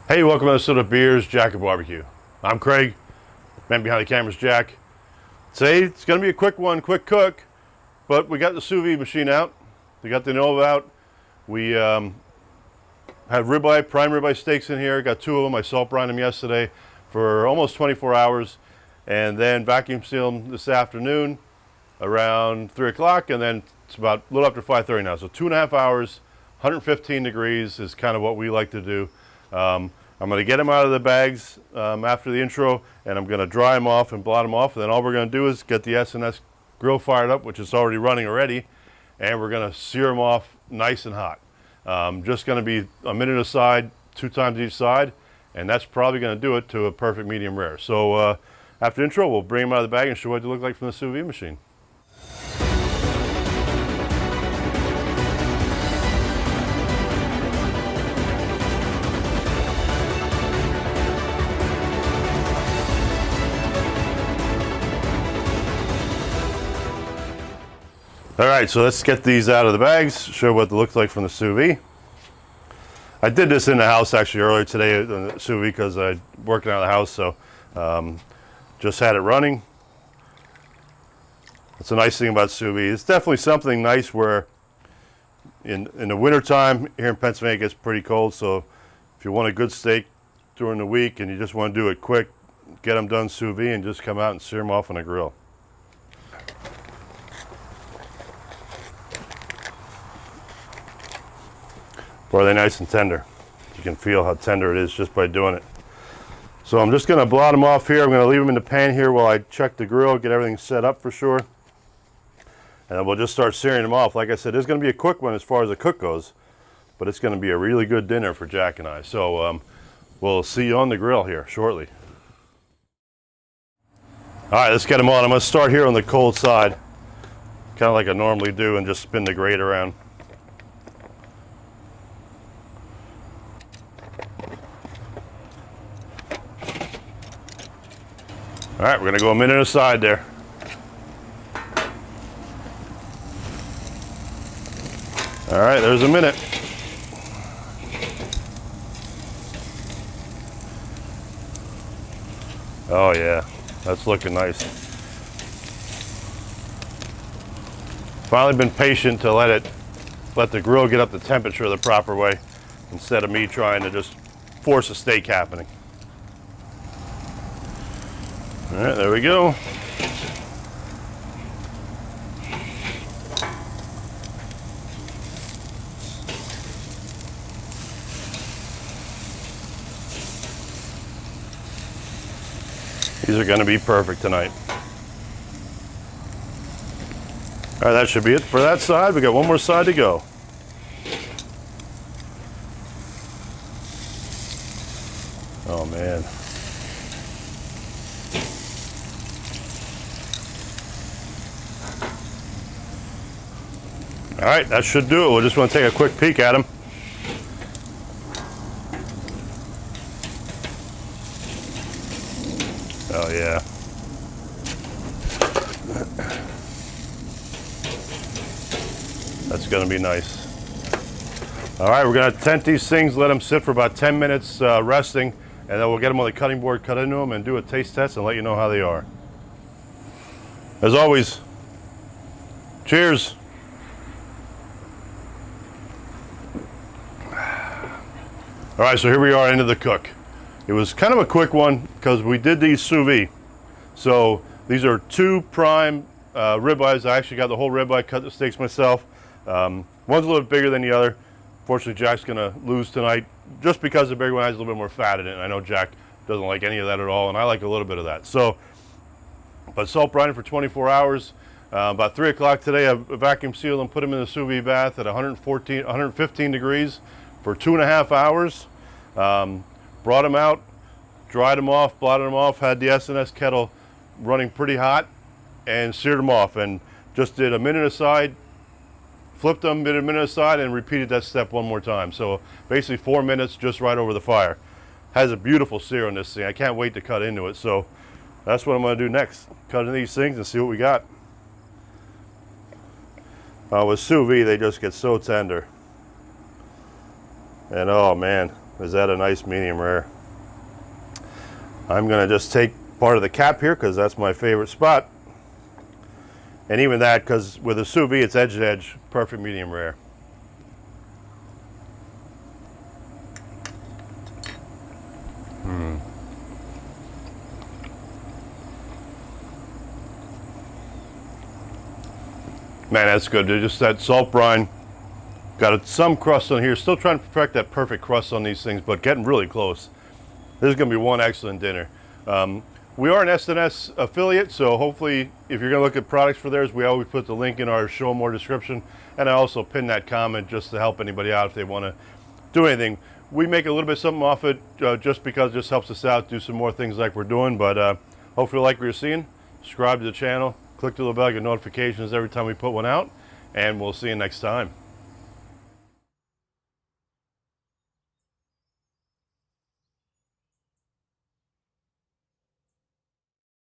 Hey, welcome to episode of beersjackofbbq. I'm Craig, man behind the camera's Jack. Today it's going to be a quick one, quick cook, but we got the sous vide machine out. We got the Nova out. We have prime ribeye steaks in here. Got two of them. I salt brined them yesterday for almost 24 hours, and then vacuum sealed them this afternoon around 3 o'clock, and then it's about a little after 5:30 now. So 2.5 hours, 115 degrees is kind of what we like to do. I'm going to get them out of the bags after the intro, and I'm going to dry them off and blot them off. And then all we're going to do is get the SNS grill fired up, which is already running already, and we're going to sear them off nice and hot. Just going to be a minute aside, 2 times each side, and that's probably going to do it to a perfect medium rare. So after the intro, we'll bring them out of the bag and show what they look like from the sous vide machine. All right, so let's get these out of the bags, show what it looks like from the sous vide. I did this in the house actually earlier today in the sous vide because I'm working out of the house, so just had it running. That's a nice thing about sous vide. It's definitely something nice where in the winter time here in Pennsylvania it gets pretty cold, so if you want a good steak during the week and you just want to do it quick, get them done sous vide and just come out and sear them off on a grill. Are they nice and tender? You can feel how tender it is just by doing it. So I'm just going to blot them off here. I'm going to leave them in the pan here while I check the grill, get everything set up for sure. And then we'll just start searing them off. Like I said, it's going to be a quick one as far as the cook goes, but it's going to be a really good dinner for Jack and I. So we'll see you on the grill here shortly. All right, let's get them on. I'm going to start here on the cold side, kind of like I normally do, and just spin the grate around. All right, we're gonna go a minute aside there. All right, there's a minute. Oh yeah, that's looking nice. Finally been patient to let the grill get up the temperature the proper way instead of me trying to just force a steak happening. All right, there we go. These are going to be perfect tonight. All right, that should be it for that side. We got one more side to go. Oh man. All right, that should do it. We'll just want to take a quick peek at them. Oh yeah. That's gonna be nice. All right, we're gonna tent these things, let them sit for about 10 minutes resting, and then we'll get them on the cutting board, cut into them, and do a taste test and let you know how they are. As always, cheers. All right, so here we are into the cook. It was kind of a quick one because we did these sous vide. So these are 2 prime ribeyes. I actually got the whole ribeye, cut the steaks myself. One's a little bit bigger than the other. Fortunately, Jack's gonna lose tonight just because the bigger one has a little bit more fat in it. And I know Jack doesn't like any of that at all, and I like a little bit of that. So, but salt brine for 24 hours. About 3 o'clock today, I vacuum sealed and put them in the sous vide bath at 115 degrees for 2.5 hours. Brought them out, dried them off, blotted them off, had the SNS kettle running pretty hot, and seared them off, and just did a minute aside, flipped them, did a minute aside, and repeated that step one more time. So basically 4 minutes just right over the fire. Has a beautiful sear on this thing. I can't wait to cut into it. So that's what I'm going to do next. Cut into these things and see what we got. With sous vide, they just get so tender. And oh man, is at a nice medium rare. I'm gonna just take part of the cap here because that's my favorite spot. And even that, because with a sous vide, it's edge to edge, perfect medium rare. Man, that's good. Just that salt brine. Got some crust on here. Still trying to perfect that perfect crust on these things, but getting really close. This is going to be one excellent dinner. We are an SNS affiliate, so hopefully if you're going to look at products for theirs, we always put the link in our show more description. And I also pin that comment just to help anybody out if they want to do anything. We make a little bit something off it just because it just helps us out, do some more things like we're doing. But hopefully you like what you're seeing. Subscribe to the channel. Click the little bell to get notifications every time we put one out, and we'll see you next time.